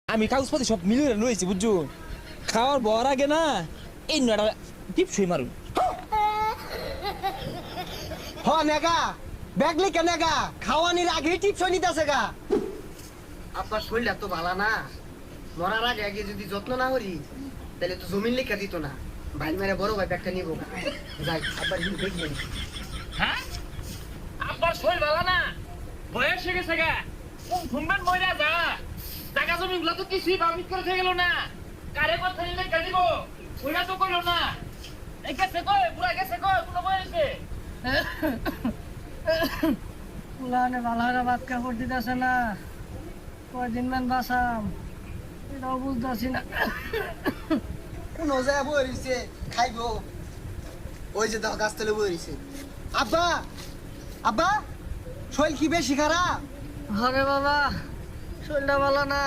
আমি কাগজপাতি সব মিলিয়ে লইছি বুঝছো খাওয়ার বর আগে না এই নয়টা টিপ ছুঁই মারুন হ নেগা ব্যাগলি কে নেগা খাওয়ানির আগে টিপস নিতেছে গা আপনার শরীরটা তো ভালো না মরার আগে আগে যদি যত্ন না করি তাহলে তো জমিন লেখা দিত না ভাই মেরে বড় ভাই ব্যাগটা নিবো যাই আবার দেখবেন হ্যাঁ আব্বার শরীর ভালো না বয়স হয়ে গেছে গা শুনবেন মইরা যা জায়গা জমি গুলো তো কিছুই বামিত করে থেকে গেল না কারে কথা নিলে গাড়ি গো ওইটা তো করলো না এই গেছে কই পুরা গেছে কই কোনো বয়সে পুলানে ভালো ভাত কাপড় দিতেছে না কয়দিন মান বাসাম এটাও বুঝতেছি না কোন যায় বইছে খাইবো ওই যে দাও গাছ তলে বইছে আব্বা আব্বা শৈল কি বেশি খারাপ আরে বাবা শরীরটা ভালো না